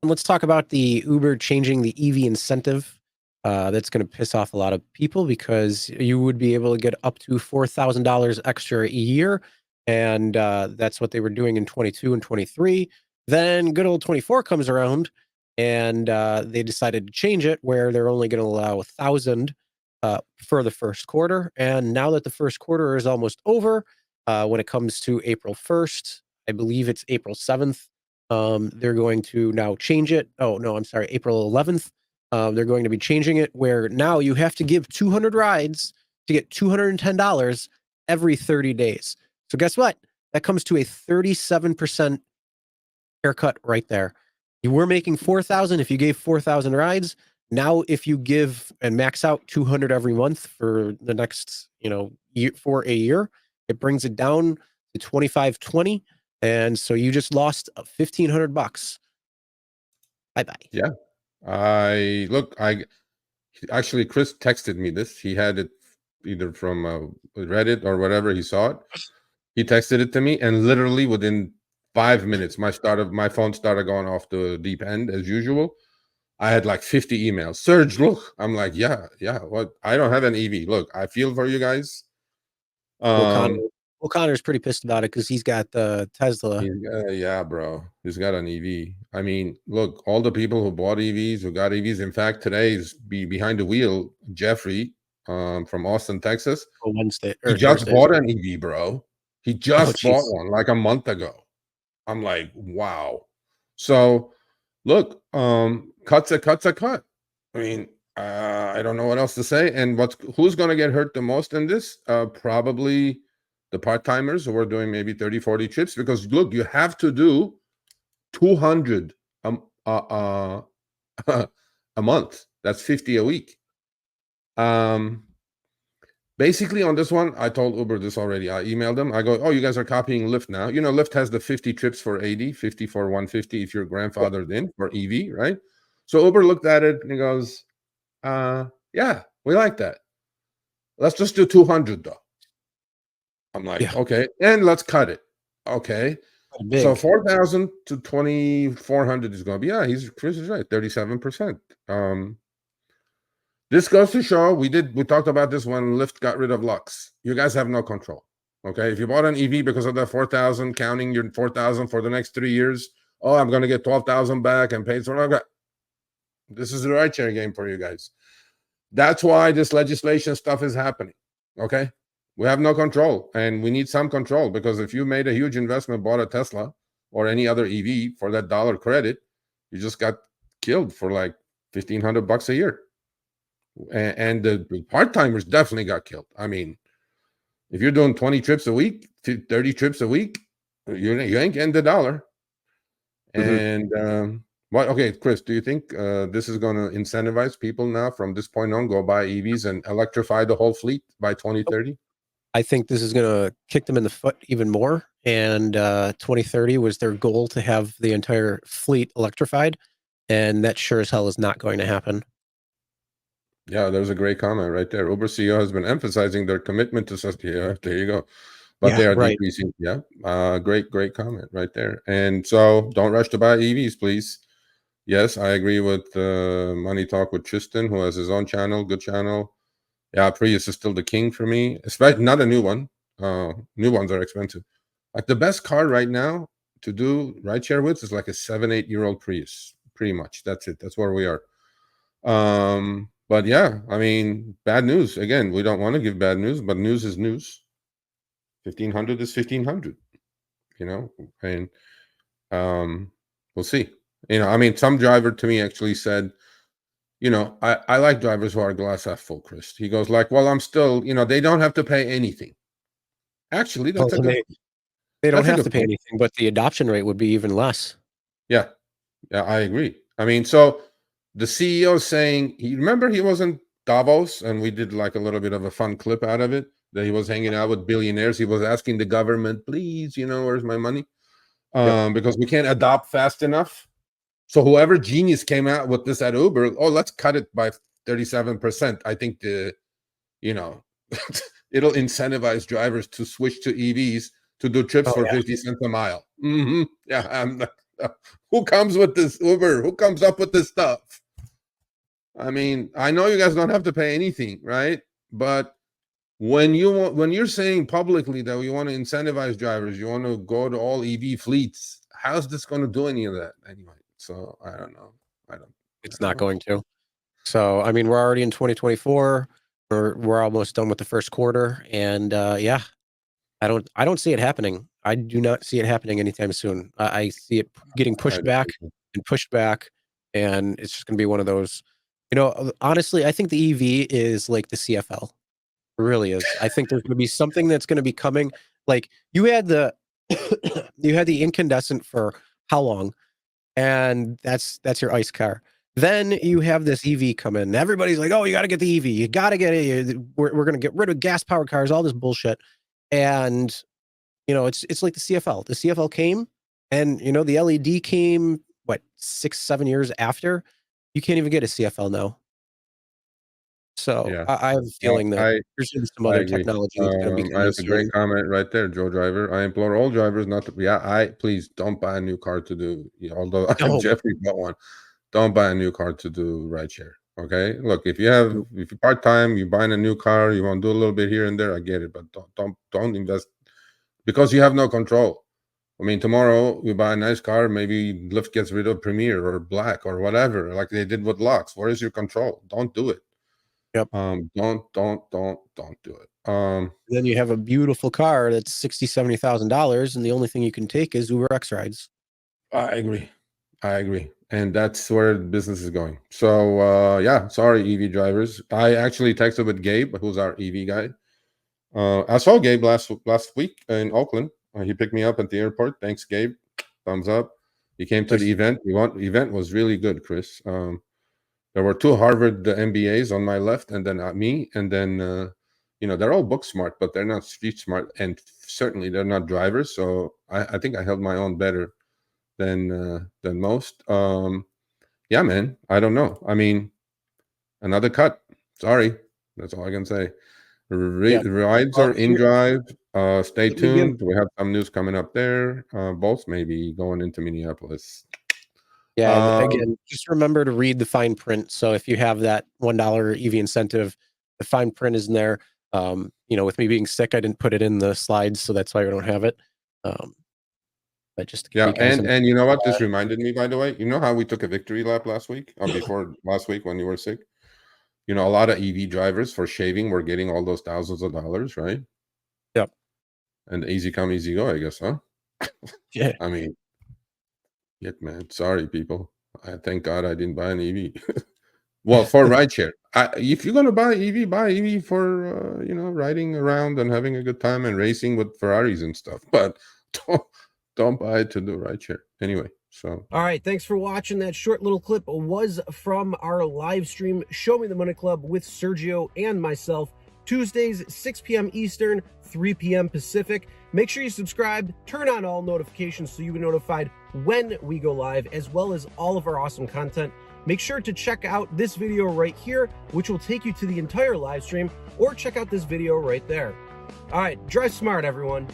Let's talk about the Uber changing the EV incentive. That's going to piss off a lot of people because you would be able to get up to $4,000 extra a year. And that's what they were doing in 22 and 23. Then good old 24 comes around and they decided to change it where they're only going to allow 1,000 for the first quarter. And now that the first quarter is almost over, when it comes to April 1st, I believe it's April 7th, they're going to now change it. Oh, no, I'm sorry, April 11th. They're going to be changing it where now you have to give 200 rides to get $210 every 30 days. So guess what? That comes to a 37% haircut right there. You were making 4,000 if you gave 4,000 rides. Now, if you give and max out 200 every month for the next, for a year, it brings it down to 2,520. And so you just lost $1,500. Bye-bye. Yeah. Actually, Chris texted me this. He had it either from Reddit or whatever. He saw it. He texted it to me, and literally within 5 minutes, my phone started going off the deep end as usual. I had like 50 emails. Serge, look. I'm like, yeah. What? I don't have an EV. Look, I feel for you guys. Connor's pretty pissed about it because he's got the Tesla. Yeah, bro. He's got an EV. I mean, look, all the people who bought EVs, who got EVs. In fact, today is behind the wheel. Jeffrey, from Austin, Texas. Wednesday. He just bought an EV, bro. He just bought one like a month ago. I'm like, wow. So, look, cut's a cut. I mean, I don't know what else to say. And who's going to get hurt the most in this? Probably the part-timers who are doing maybe 30, 40 trips, because look, you have to do 200 a month. That's 50 a week. Basically on this one, I told Uber this already. I emailed them. I go, oh, you guys are copying Lyft now. Lyft has the 50 trips for 80, 50 for 150 if you're grandfathered in for EV, right? So Uber looked at it and he goes, yeah, we like that. Let's just do 200 though. I'm like, okay, and let's cut it. Okay. So 4,000 to 2,400 is going to be, Chris is right, 37%. This goes to show, we talked about this when Lyft got rid of Lux. You guys have no control. Okay. If you bought an EV because of that 4,000, counting your 4,000 for the next 3 years, I'm going to get 12,000 back and pay for it. This is the RideShare game for you guys. That's why this legislation stuff is happening. Okay. We have no control, and we need some control, because if you made a huge investment, bought a Tesla or any other EV for that dollar credit, you just got killed for like $1,500 a year. And the part-timers definitely got killed. I mean, if you're doing 20 trips a week, 30 trips a week, you ain't getting the dollar. Mm-hmm. And okay, Chris, do you think this is going to incentivize people now from this point on, go buy EVs and electrify the whole fleet by 2030? I think this is going to kick them in the foot even more. And 2030 was their goal, to have the entire fleet electrified. And that sure as hell is not going to happen. Yeah, there's a great comment right there. Uber CEO has been emphasizing their commitment to sustainability. Yeah, there you go. But they are decreasing. Yeah, great comment right there. And so don't rush to buy EVs, please. Yes, I agree with Money Talk with Tristan, who has his own channel, good channel. Yeah, Prius is still the king for me, especially not a new one. New ones are expensive. Like the best car right now to do rideshare with is like a 7-8-year-old Prius. Pretty much. That's it. That's where we are. But yeah, I mean, bad news. Again, we don't want to give bad news, but news is news. 1,500 is 1,500. And we'll see. I mean, some driver to me actually said, I like drivers who are glass half full, Chris. He goes like, well, I'm still, they don't have to pay anything. Actually, that's a good. They don't have to pay anything, but the adoption rate would be even less. Yeah, I agree. I mean, so the CEO is saying, remember he was in Davos and we did like a little bit of a fun clip out of it, that he was hanging out with billionaires. He was asking the government, please, where's my money? Because we can't adopt fast enough. So whoever genius came out with this at Uber, let's cut it by 37%. I think it'll incentivize drivers to switch to EVs to do trips Oh for yeah. 50 cents a mile. Yeah, who comes with this Uber? Who comes up with this stuff? I mean, I know you guys don't have to pay anything, right? But when you're saying publicly that you want to incentivize drivers, you want to go to all EV fleets, how's this going to do any of that anyway? So I don't know. I It's don't not know. going to. So, I mean, we're already in 2024. We're almost done with the first quarter, and yeah, I don't see it happening. I do not see it happening anytime soon. I see it getting I pushed back don't. and pushed back, and it's just going to be one of those. Honestly, I think the EV is like the CFL. It really is. I think there's going to be something that's going to be coming. Like you had the you had the incandescent for how long? And that's your ICE car. Then you have this EV come in. Everybody's like, "Oh, you got to get the EV. You got to get it. We're going to get rid of gas powered cars. All this bullshit." And it's like the CFL. The CFL came, and the LED came. What 6, 7 years after? You can't even get a CFL now. So Yeah. I have a No, feeling that there's going to be some I other agree. technology that's going to be coming That's a great soon. comment right there, Joe Driver. I implore all drivers not to. Yeah, please don't buy a new car to do. Although Oh, Jeffrey bought one, don't buy a new car to do rideshare. Okay, look, if you're part time, you're buying a new car, you want to do a little bit here and there, I get it, but don't invest because you have no control. I mean, tomorrow you buy a nice car, maybe Lyft gets rid of Premier or Black or whatever, like they did with Lux. Where is your control? Don't do it. yep. Don't do it. Then you have a beautiful car that's 60, 70,000 dollars, and the only thing you can take is Uber X rides. I agree. I agree. And that's where business is going. So yeah, sorry, EV drivers. I actually texted with Gabe, who's our EV guy. I saw Gabe last week in Oakland. He picked me up at the airport. Thanks, Gabe. Thumbs up. He came to the Nice. event. The event was really good, Chris. There were two Harvard MBAs on my left, and then me, and then they're all book smart, but they're not street smart, and certainly they're not drivers. So I think I held my own better than most. Yeah, man. I don't know. I mean, another cut. Sorry, that's all I can say. Yeah. Rides Well, are in drive. Stay let me give tuned. We have some news coming up there. Both maybe going into Minneapolis. Yeah, and Um, again, just remember to read the fine print. So if you have that $1 EV incentive, the fine print is in there. With me being sick, I didn't put it in the slides, so that's why we don't have it. Um, but just to give yeah, you guys and you know what? uh, This reminded me, by the way. You know how we took a victory lap last week, or before last week when you were sick. A lot of EV drivers for shaving were getting all those thousands of dollars, right? yep. And easy come, easy go, I guess, huh? Yeah. I mean, yet, man. Sorry, people. I thank God I didn't buy an EV. Well, for rideshare, if you're gonna buy EV for riding around and having a good time and racing with Ferraris and stuff. But don't don't buy it to do rideshare anyway. So All right, thanks for watching. That short little clip was from our live stream, Show Me the Money Club with Sergio and myself, Tuesdays, 6 p.m. Eastern, 3 p.m. Pacific. Make sure you subscribe, turn on all notifications so you'll be notified when we go live, as well as all of our awesome content. Make sure to check out this video right here, which will take you to the entire live stream, or check out this video right there. All right, drive smart, everyone.